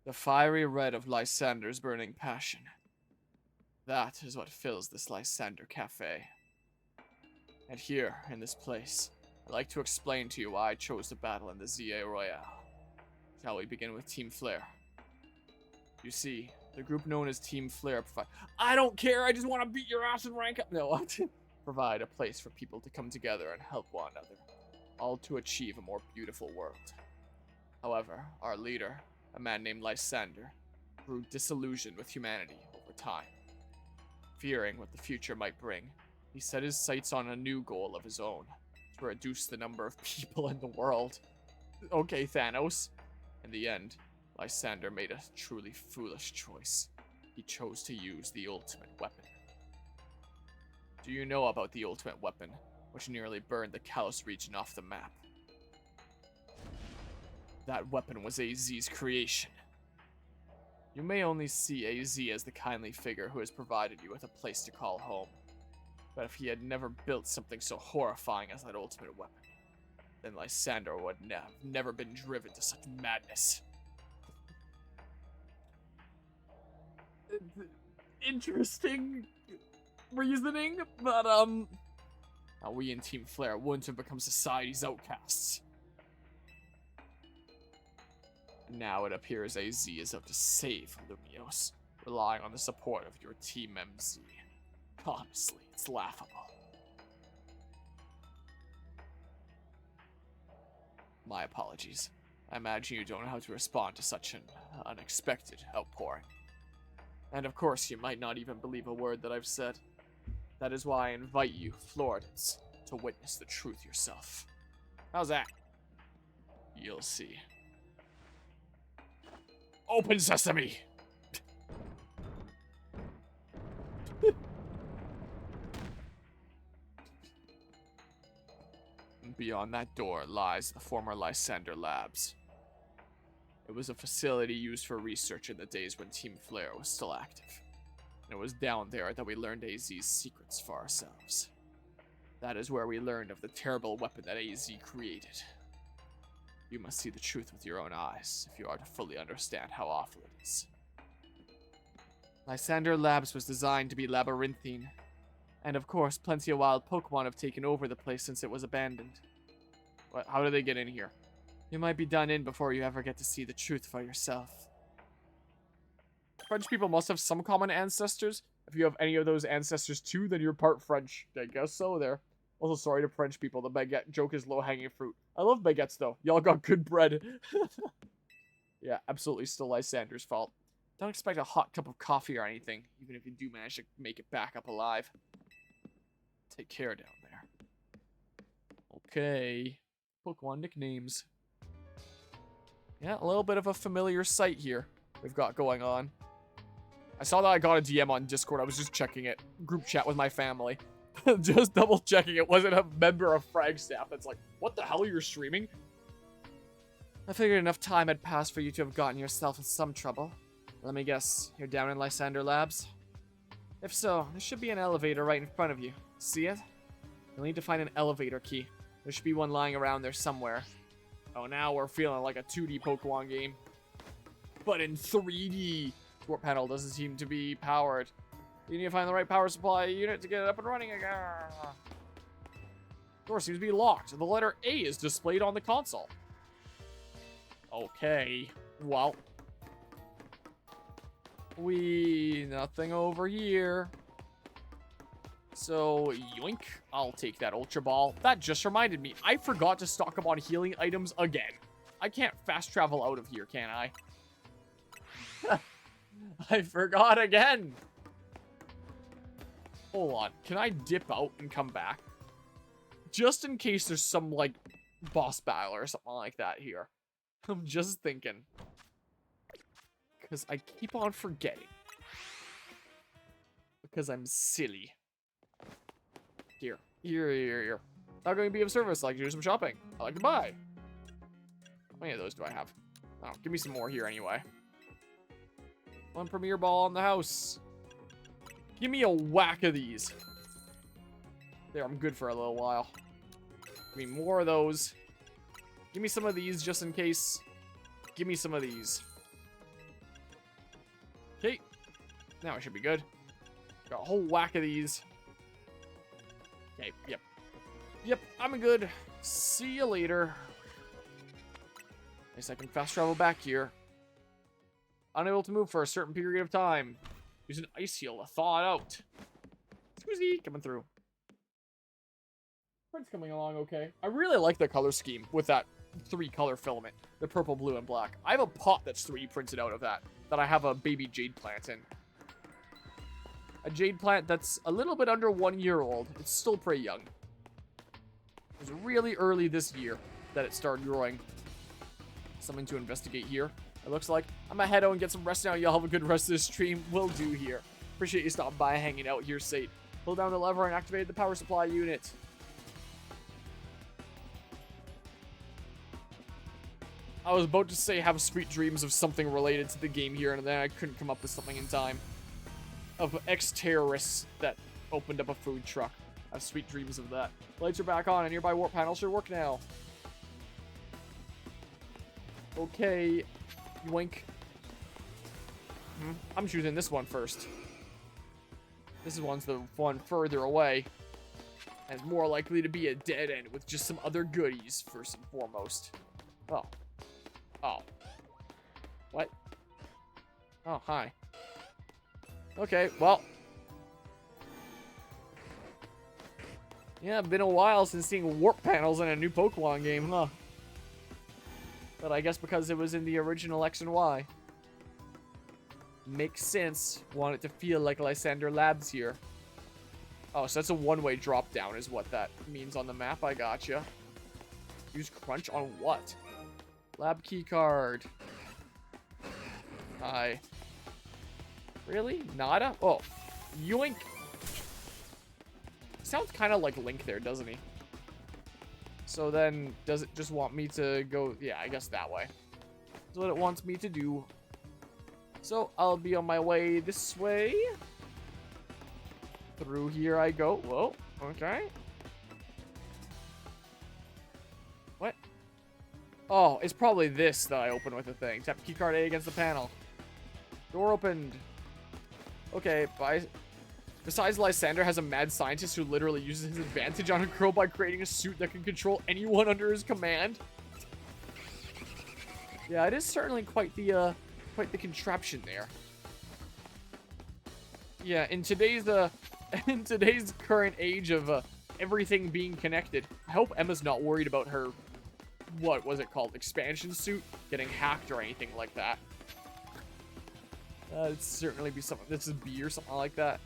The fiery red of Lysandre's burning passion. That is what fills this Lysandre Cafe. And here, in this place, I'd like to explain to you why I chose to battle in the ZA Royale. Shall we begin with Team Flare? You see, the group known as Team Flare provide— I don't care, I just want to beat your ass and rank up— No, provide a place for people to come together and help one another, all to achieve a more beautiful world. However, our leader, a man named Lysandre, grew disillusioned with humanity over time. Fearing what the future might bring, he set his sights on a new goal of his own, to reduce the number of people in the world. Okay, Thanos. In the end, Lysandre made a truly foolish choice. He chose to use the ultimate weapon. Do you know about the ultimate weapon, which nearly burned the Kalos region off the map? That weapon was AZ's creation. You may only see AZ as the kindly figure who has provided you with a place to call home. But if he had never built something so horrifying as that ultimate weapon, then Lysandre would have never been driven to such madness. Interesting reasoning, but now we in Team Flare wouldn't have become society's outcasts. Now it appears AZ is out to save Lumios, relying on the support of your Team MZ. Honestly, it's laughable. My apologies. I imagine you don't know how to respond to such an unexpected outpouring. And of course, you might not even believe a word that I've said. That is why I invite you, Floridans, to witness the truth yourself. How's that? You'll see. Open sesame! Beyond that door lies the former Lysandre Labs. It was a facility used for research in the days when Team Flare was still active. And it was down there that we learned AZ's secrets for ourselves. That is where we learned of the terrible weapon that AZ created. You must see the truth with your own eyes if you are to fully understand how awful it is. Lysandre Labs was designed to be labyrinthine, and of course, plenty of wild Pokémon have taken over the place since it was abandoned. What, how do they get in here? You might be done in before you ever get to see the truth for yourself. French people must have some common ancestors. If you have any of those ancestors too, then you're part French. I guess so there. Also, sorry to French people, the baguette joke is low-hanging fruit. I love baguettes though. Y'all got good bread. Yeah, absolutely still Lysandre's fault. Don't expect a hot cup of coffee or anything, even if you do manage to make it back up alive. Take care down there. Okay. Pokemon nicknames. Yeah, a little bit of a familiar sight here we've got going on. I saw that I got a DM on Discord. I was just checking it. Group chat with my family. Just double checking it wasn't a member of Frag staff that's like, what the hell, you're streaming? I figured enough time had passed for you to have gotten yourself in some trouble. Let me guess, you're down in Lysandre Labs? If so, there should be an elevator right in front of you. See it? You'll need to find an elevator key. There should be one lying around there somewhere. Oh, now we're feeling like a 2D Pokemon game. But in 3D. Support panel doesn't seem to be powered. You need to find the right power supply unit to get it up and running again. Door seems to be locked. The letter A is displayed on the console. Okay. Well. Nothing over here. So, yoink. I'll take that Ultra Ball. That just reminded me. I forgot to stock up on healing items again. I can't fast travel out of here, can I? I forgot again. Hold on. Can I dip out and come back? Just in case there's some, like, boss battle or something like that here. I'm just thinking. Because I keep on forgetting. Because I'm silly. Here. Not going to be of service. I like to do some shopping. I like to buy. How many of those do I have? Oh, give me some more here anyway. One Premier Ball on the house. Give me a whack of these. There, I'm good for a little while. Give me more of those. Give me some of these just in case. Give me some of these. Now I should be good. Got a whole whack of these. Okay, yep. Yep, I'm good. See you later. Guess I can fast travel back here. Unable to move for a certain period of time. Use an ice heal to thaw it out. Squeezy, coming through. Print's coming along okay. I really like the color scheme with that 3-color filament. The purple, blue, and black. I have a pot that's 3D printed out of that I have a baby jade plant in. A jade plant that's a little bit under 1 year old. It's still pretty young. It was really early this year that it started growing. Something to investigate here. It looks like I'm gonna head out and get some rest now. Y'all have a good rest of this stream. Will do here. Appreciate you stopping by, hanging out here, Sate. Hold down the lever and activate the power supply unit. I was about to say have sweet dreams of something related to the game here, and then I couldn't come up with something in time. Of ex-terrorists that opened up a food truck. I have sweet dreams of that. Lights are back on, and nearby warp panel should work now. Okay, yoink. I'm choosing this one first. This one's the one further away. And it's more likely to be a dead end with just some other goodies, first and foremost. Oh. Oh. What? Oh, hi. Okay, well. Yeah, been a while since seeing warp panels in a new Pokemon game, huh? But I guess because it was in the original X and Y. Makes sense. Want it to feel like Lysandre Labs here. Oh, so that's a one-way drop down is what that means on the map. I gotcha. Use crunch on what? Lab key card. Hi. Really? Nada? Oh. Yoink. Sounds kind of like Link there, doesn't he? So then, does it just want me to go... Yeah, I guess that way. That's what it wants me to do. So, I'll be on my way this way. Through here I go. Whoa. Okay. What? Oh, it's probably this that I open with the thing. Tap keycard A against the panel. Door opened. Okay, bye. Besides, Lysandre has a mad scientist who literally uses his advantage on a girl by creating a suit that can control anyone under his command. Yeah, it is certainly quite the contraption there. Yeah, in today's in today's current age of everything being connected, I hope Emma's not worried about her, what was it called, expansion suit getting hacked or anything like that. It'd certainly be something. This is B or something like that.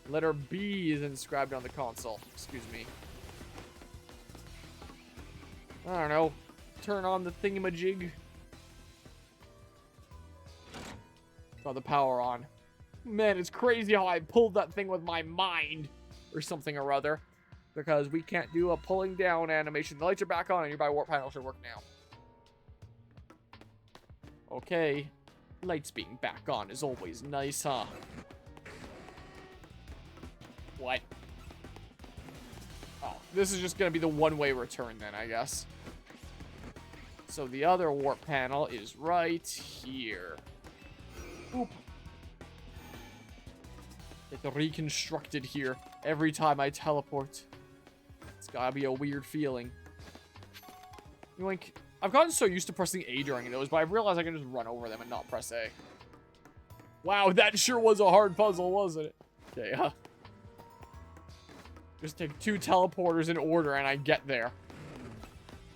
Letter B is inscribed on the console. Excuse me. I don't know. Turn on the thingamajig. Got the power on. Man, it's crazy how I pulled that thing with my mind. Or something or other. Because we can't do a pulling down animation. The lights are back on and nearby warp panel should work now. Okay. Lights being back on is always nice, huh? What? Oh, this is just gonna be the one-way return then, I guess. So the other warp panel is right here. Oop. It's reconstructed here every time I teleport. It's gotta be a weird feeling. Yoink. I've gotten so used to pressing A during those, but I've realized I can just run over them and not press A. Wow, that sure was a hard puzzle, wasn't it? Okay, just take 2 teleporters in order and I get there.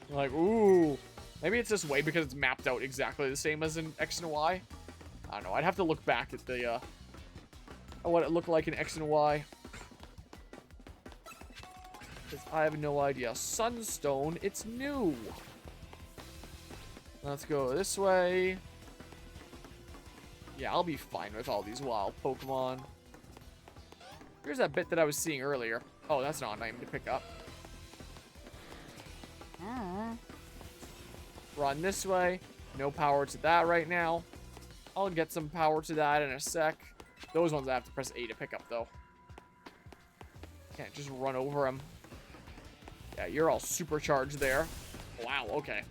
Like, ooh. Maybe it's this way because it's mapped out exactly the same as in X and Y. I don't know. I'd have to look back at the, at what it looked like in X and Y. Because I have no idea. Sunstone, it's new. Let's go this way. Yeah, I'll be fine with all these wild Pokemon. Here's that bit that I was seeing earlier. Oh, that's not an item to pick up. Run this way. No power to that right now. I'll get some power to that in a sec. Those ones I have to press A to pick up, though. Can't just run over them. Yeah, you're all supercharged there. Wow, okay.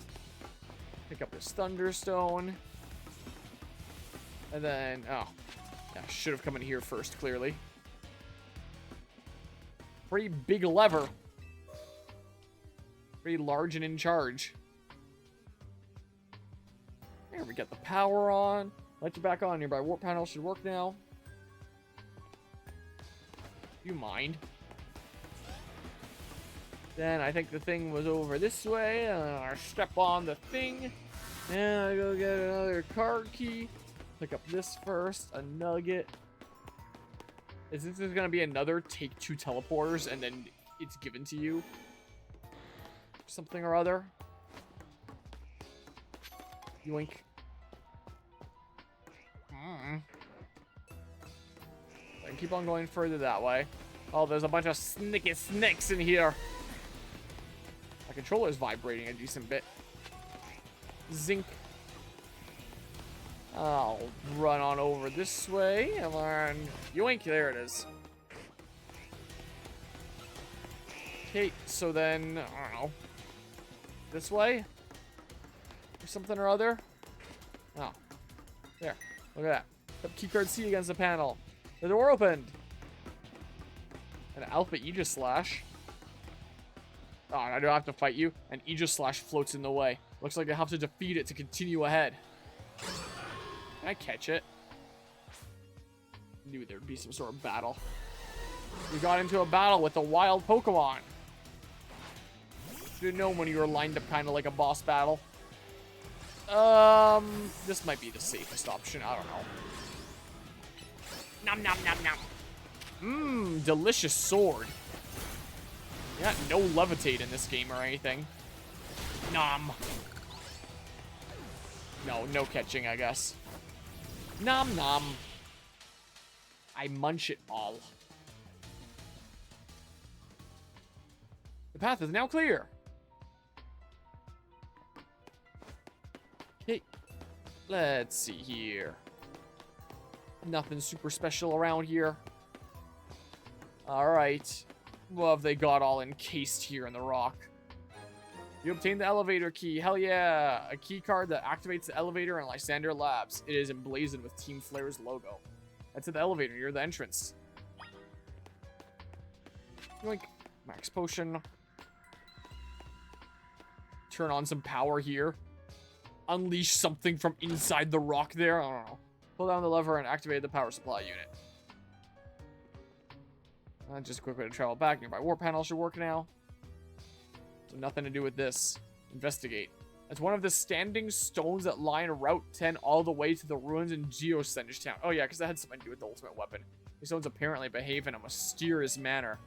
Pick up this Thunderstone. And then, oh. Yeah, should have come in here first, clearly. Pretty big lever. Pretty large and in charge. There, we got the power on. Light you back on. Nearby warp panel should work now. You mind? Then I think the thing was over this way. I step on the thing. And I go get another card key. Pick up this first. A nugget. Is this going to be another take 2 teleporters and then it's given to you? Something or other. Yoink. I can keep on going further that way. Oh, there's a bunch of sneaky snakes in here. My controller is vibrating a decent bit. Zink. I'll run on over this way and learn. Yoink, there it is. Okay, so then, I don't know. This way? Or something or other? Oh. There. Look at that. Put keycard C against the panel. The door opened. An Alpha Aegis Slash. Oh, I don't have to fight you. An Aegis Slash floats in the way. Looks like I have to defeat it to continue ahead. Can I catch it? Knew there'd be some sort of battle. We got into a battle with a wild Pokemon. Should have known when you were lined up kind of like a boss battle. This might be the safest option. I don't know. Nom nom nom nom. Mmm, delicious sword. Yeah, no levitate in this game or anything. Nom. No catching, I guess. Nom nom. I munch it all. The path is now clear. Okay. Let's see here. Nothing super special around here. Alright. What have they got all encased here in the rock? You obtained the elevator key. Hell yeah. A key card that activates the elevator in Lysandre Labs. It is emblazoned with Team Flare's logo. That's at the elevator near the entrance. Yoink. Max potion. Turn on some power here. Unleash something from inside the rock there. I don't know. Pull down the lever and activate the power supply unit. Just a quick way to travel back. Nearby warp panel should work now. So nothing to do with this. Investigate. It's one of the standing stones that line Route 10 all the way to the ruins in Geosenge Town. Oh yeah, because that had something to do with the ultimate weapon. These stones apparently behave in a mysterious manner.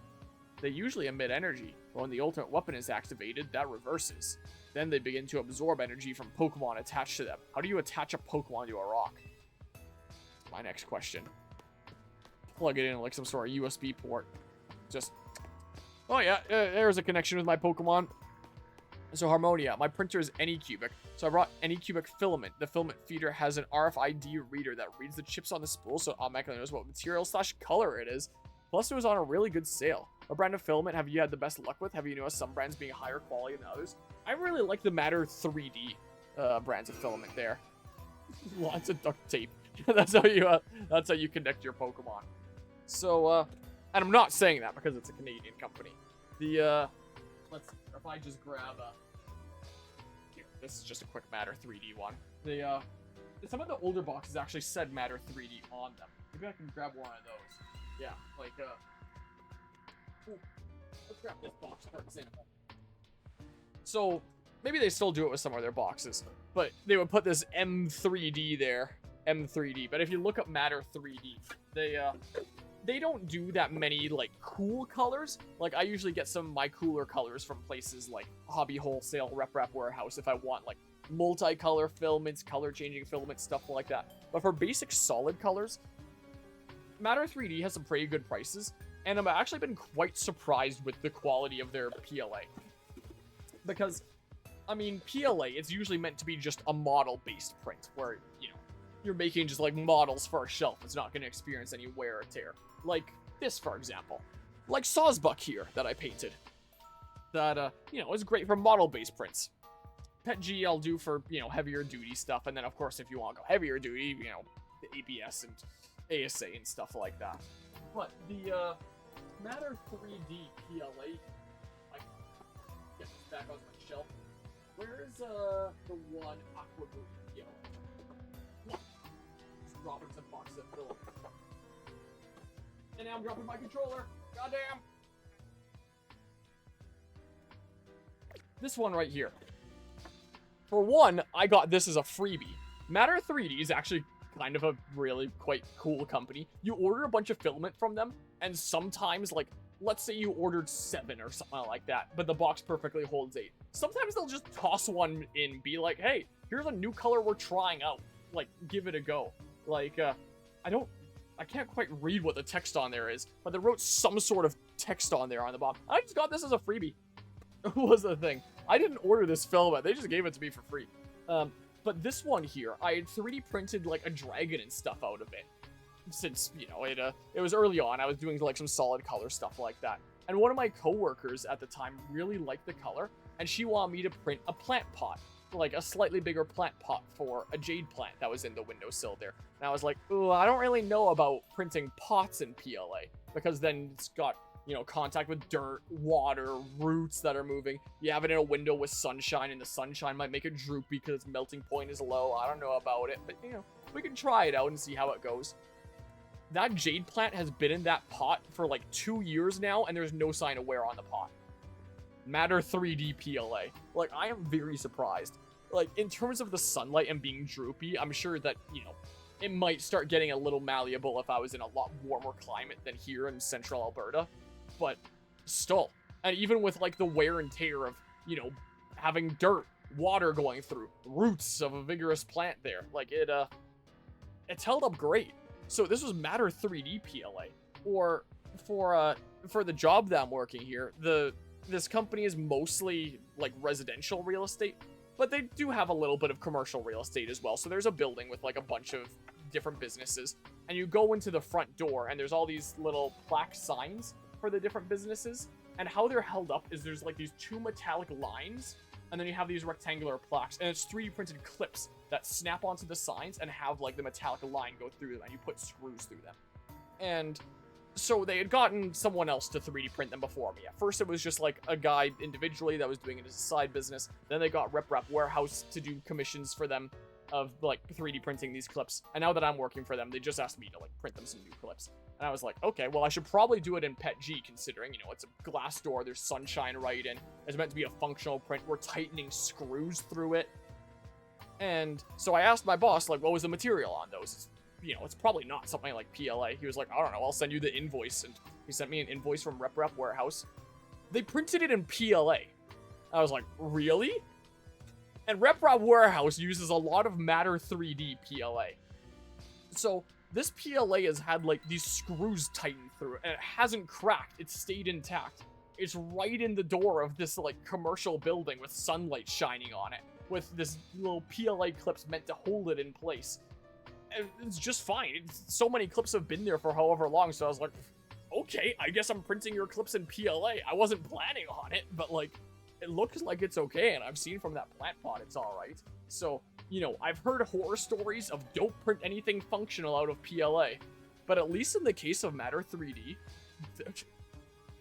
They usually emit energy, but when the ultimate weapon is activated, that reverses. Then they begin to absorb energy from Pokemon attached to them. How do you attach a Pokemon to a rock? My next question. Plug it in like some sort of USB port. Just, oh yeah, there's a connection with my Pokemon. So Harmonia, my printer is Anycubic, so I brought Anycubic Filament. The filament feeder has an RFID reader that reads the chips on the spool, so it automatically knows what material/color it is. Plus, it was on a really good sale. What brand of filament have you had the best luck with? Have you noticed some brands being higher quality than others? I really like the Matter 3D brands of filament there. Lots of duct tape. that's how you connect your Pokemon. So, and I'm not saying that because it's a Canadian company. Let's see, if I just grab here, this is just a quick Matter 3D one. Some of the older boxes actually said Matter 3D on them. Maybe I can grab one of those. Yeah, like, let's grab this box, for example. So, maybe they still do it with some of their boxes, but they would put this M3D there. M3D. But if you look up Matter 3D, they don't do that many, like, cool colors. Like, I usually get some of my cooler colors from places like Hobby Wholesale, Rep Warehouse, if I want, like, multicolor filaments, color-changing filaments, stuff like that. But for basic solid colors, Matter 3D has some pretty good prices, and I've actually been quite surprised with the quality of their PLA. Because, I mean, PLA, it's usually meant to be just a model-based print, where, you know, you're making just, like, models for a shelf. It's not going to experience any wear or tear. Like this, for example. Like Sawsbuck here, that I painted. That, you know, is great for model-based prints. Pet G I'll do for, you know, heavier duty stuff, and then, of course, if you want to go heavier duty, you know, the ABS and ASA and stuff like that. But the Matter 3D PLA, I get this back on my shelf. Where's the one Aqua Blue PLA? Just dropping some boxes of filament. And now I'm dropping my controller. Goddamn! This one right here. For one, I got this as a freebie. Matter 3D is actually kind of a really quite cool company. You order a bunch of filament from them, and sometimes, like, let's say you ordered 7 or something like that, but the box perfectly holds 8. Sometimes they'll just toss one in, be like, hey, here's a new color we're trying out. Like, give it a go. Like, I can't quite read what the text on there is, but they wrote some sort of text on there on the box. I just got this as a freebie. Was the thing. I didn't order this filament, they just gave it to me for free. But this one here, I had 3D printed, like, a dragon and stuff out of it. Since, you know, it was early on, I was doing, like, some solid color stuff like that. And one of my coworkers at the time really liked the color, and she wanted me to print a plant pot. Like, a slightly bigger plant pot for a jade plant that was in the windowsill there. And I was like, ooh, I don't really know about printing pots in PLA, because then it's got, you know, contact with dirt, water, roots that are moving. You have it in a window with sunshine, and the sunshine might make it droopy because its melting point is low. I don't know about it, but, you know, we can try it out and see how it goes. That jade plant has been in that pot for like 2 years now, and there's no sign of wear on the pot. Matter 3D PLA. Like, I am very surprised. Like, in terms of the sunlight and being droopy, I'm sure that, you know, it might start getting a little malleable if I was in a lot warmer climate than here in central Alberta. But still, and even with like the wear and tear of, you know, having dirt, water going through, roots of a vigorous plant there, like it's held up great. So this was Matter 3D PLA. Or for the job that I'm working here, this company is mostly like residential real estate, but they do have a little bit of commercial real estate as well. So there's a building with like a bunch of different businesses, and you go into the front door and there's all these little plaque signs for the different businesses, and how they're held up is there's like these 2 metallic lines, and then you have these rectangular plaques, and it's 3D printed clips that snap onto the signs and have like the metallic line go through them, and you put screws through them. And so they had gotten someone else to 3D print them before me. At first it was just like a guy individually that was doing it as a side business. Then they got Rep Warehouse to do commissions for them of like 3D printing these clips. And now that I'm working for them, they just asked me to like print them some new clips. And I was like, okay, well I should probably do it in PETG, considering, you know, it's a glass door, there's sunshine right in, it's meant to be a functional print, we're tightening screws through it. And so I asked my boss, like, what was the material on those? You know, it's probably not something like PLA. He was like, I don't know, I'll send you the invoice. And he sent me an invoice from Rep Warehouse. They printed it in PLA. I was like, really? And Rep Warehouse uses a lot of Matter 3D PLA. So this PLA has had like these screws tightened through it, and it hasn't cracked. It's stayed intact. It's right in the door of this like commercial building with sunlight shining on it, with this little PLA clips meant to hold it in place. And it's just fine. So many clips have been there for however long, so I was like, okay, I guess I'm printing your clips in PLA. I wasn't planning on it, but like, it looks like it's okay, and I've seen from that plant pot it's alright. So, you know, I've heard horror stories of don't print anything functional out of PLA, but at least in the case of Matter 3D,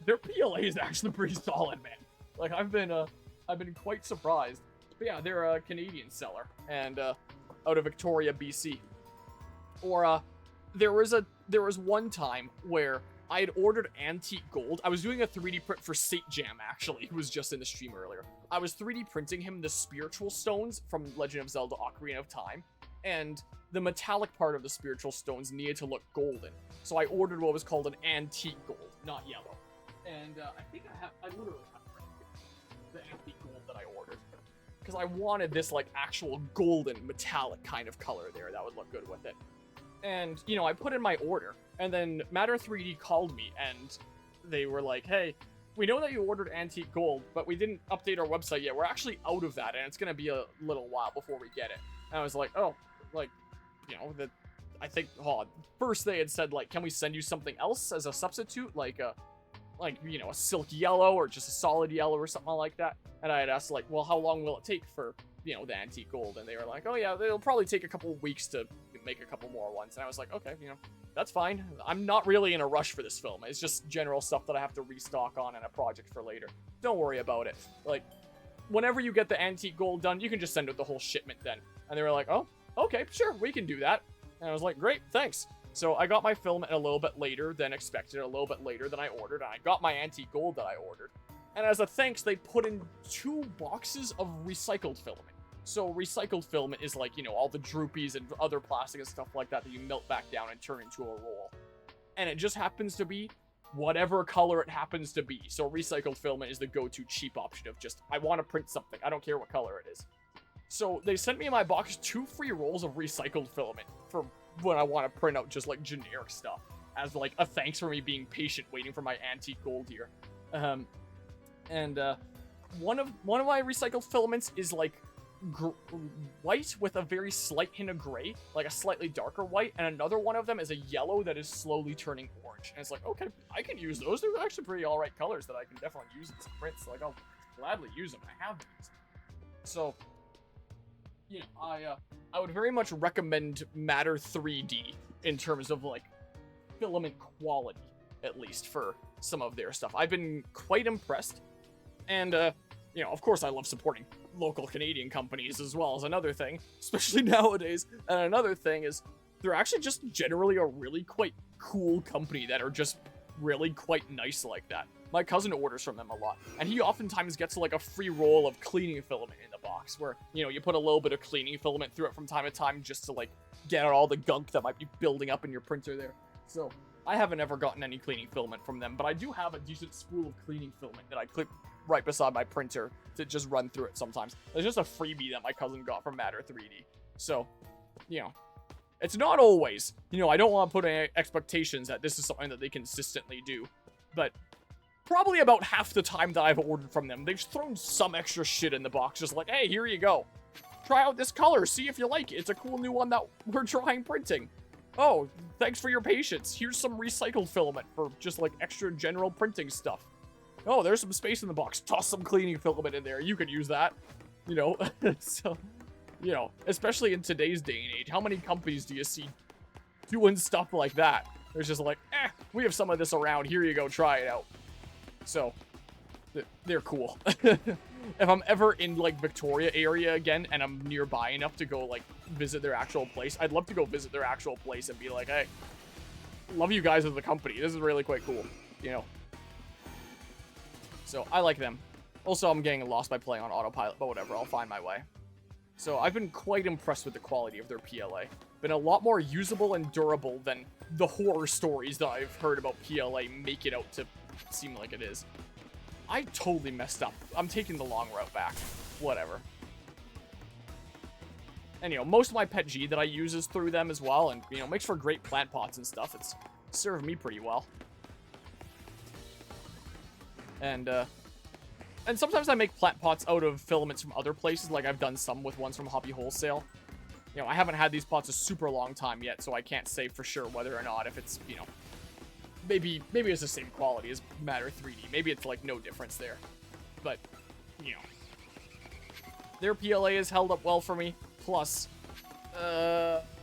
their PLA is actually pretty solid, man. Like, I've been quite surprised. But yeah, they're a Canadian seller, and out of Victoria, BC. Or there was one time where I had ordered antique gold. I was doing a 3D print for Sate Jam, actually, who was just in the stream earlier. I was 3D printing him the spiritual stones from Legend of Zelda Ocarina of Time, and the metallic part of the spiritual stones needed to look golden. So I ordered what was called an antique gold, not yellow. And I think I literally have the antique gold that I ordered. Because I wanted this, like, actual golden metallic kind of color there that would look good with it. And, you know, I put in my order, and then Matter 3D called me, and they were like, hey, we know that you ordered antique gold, but we didn't update our website yet. We're actually out of that, and it's going to be a little while before we get it. And I was like, oh, like, you know, I think, first they had said, like, can we send you something else as a substitute? Like, you know, a silk yellow or just a solid yellow or something like that. And I had asked, like, well, how long will it take for, you know, the antique gold? And they were like, oh yeah, it'll probably take a couple of weeks to make a couple more ones. And I was like, okay, you know, that's fine. I'm not really in a rush for this film. It's just general stuff that I have to restock on in a project for later. Don't worry about it. Like, whenever you get the antique gold done, you can just send out the whole shipment then. And they were like, oh, okay, sure, we can do that. And I was like, great, thanks. So I got my filament a little bit later than expected, a little bit later than I ordered, and I got my antique gold that I ordered. And as a thanks, they put in 2 boxes of recycled filament. So recycled filament is like, you know, all the droopies and other plastic and stuff like that that you melt back down and turn into a roll. And it just happens to be whatever color it happens to be. So recycled filament is the go-to cheap option of just, I want to print something. I don't care what color it is. So they sent me in my box 2 free rolls of recycled filament for when I want to print out just like generic stuff. As like a thanks for me being patient waiting for my antique gold here. One of my recycled filaments is like white with a very slight hint of gray, like a slightly darker white, and another one of them is a yellow that is slowly turning orange. And it's like, okay, I can use those. They're actually pretty alright colors that I can definitely use in some prints. Like, I'll gladly use them. I have these. So, you know, I would very much recommend Matter 3D in terms of like filament quality, at least for some of their stuff. I've been quite impressed, and you know, of course, I love supporting local Canadian companies as well as another thing, especially nowadays. And another thing is, they're actually just generally a really quite cool company that are just really quite nice like that. My cousin orders from them a lot, and he oftentimes gets like a free roll of cleaning filament in the box, where, you know, you put a little bit of cleaning filament through it from time to time just to like get out all the gunk that might be building up in your printer there. So I haven't ever gotten any cleaning filament from them, but I do have a decent spool of cleaning filament that I clip right beside my printer to just run through it sometimes. It's just a freebie that my cousin got from Matter 3D. So, you know, it's not always. You know, I don't want to put any expectations that this is something that they consistently do, but probably about half the time that I've ordered from them, they've thrown some extra shit in the box, just like, hey, here you go. Try out this color, see if you like it. It's a cool new one that we're trying printing. Oh, thanks for your patience. Here's some recycled filament for just like extra general printing stuff. Oh, there's some space in the box. Toss some cleaning filament in there. You could use that. You know, so, you know, especially in today's day and age, how many companies do you see doing stuff like that? There's just like, we have some of this around. Here you go. Try it out. So, they're cool. If I'm ever in, like, Victoria area again, and I'm nearby enough to go, like, visit their actual place, I'd love to go visit their actual place and be like, hey, love you guys as a company. This is really quite cool, you know. So, I like them. Also, I'm getting lost by playing on autopilot, but whatever, I'll find my way. So, I've been quite impressed with the quality of their PLA. Been a lot more usable and durable than the horror stories that I've heard about PLA make it out to seem like it is. I totally messed up. I'm taking the long route back. Whatever. And, you know, most of my pet G that I use is through them as well, and, you know, makes for great plant pots and stuff. It's served me pretty well. And sometimes I make plant pots out of filaments from other places, like I've done some with ones from Hobby Wholesale. You know, I haven't had these pots a super long time yet, so I can't say for sure whether or not if it's, you know, maybe it's the same quality as Matter 3D. Maybe it's, like, no difference there. But, you know, their PLA has held up well for me. Plus,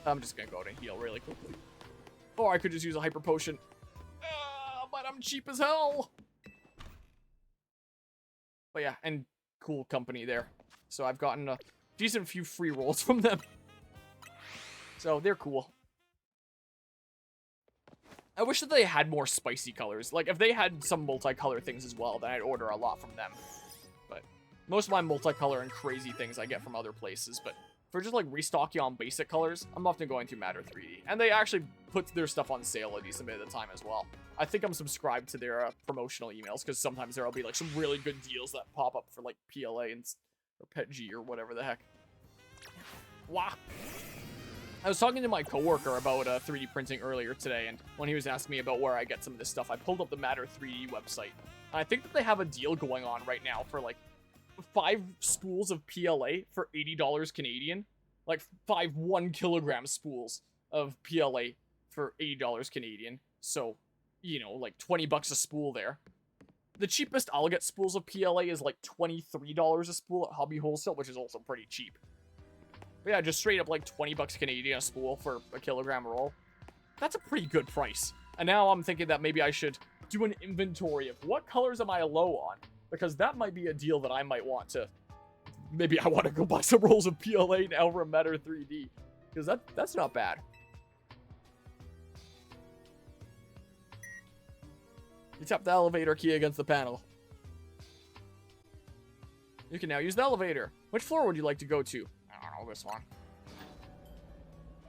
I'm just gonna go out and heal really quickly. Or I could just use a hyper potion. But I'm cheap as hell. But yeah, and cool company there. So I've gotten a decent few free rolls from them. So they're cool. I wish that they had more spicy colors. Like, if they had some multicolor things as well, then I'd order a lot from them. But most of my multicolor and crazy things I get from other places. But for just, like, restocking on basic colors, I'm often going to Matter 3D. And they actually put their stuff on sale a decent bit of the time as well. I think I'm subscribed to their promotional emails, because sometimes there'll be, like, some really good deals that pop up for, like, PLA and or Pet G or whatever the heck. Wow. I was talking to my coworker about 3D printing earlier today, and when he was asking me about where I get some of this stuff, I pulled up the Matter 3D website. And I think that they have a deal going on right now for, like, 5 spools of PLA for $80 Canadian. Like, 5 1-kilogram spools of PLA for $80 Canadian. So, you know, like, 20 bucks a spool there. The cheapest I'll get spools of PLA is, like, $23 a spool at Hobby Wholesale, which is also pretty cheap. But yeah, just straight up like 20 bucks Canadian a spool for a kilogram roll. That's a pretty good price. And now I'm thinking that maybe I should do an inventory of what colors am I low on, because that might be a deal that I might want to. Maybe I want to go buy some rolls of PLA now from Meta 3D, because that's not bad. You tap the elevator key against the panel. You can now use the elevator. Which floor would you like to go to? I don't know, this one.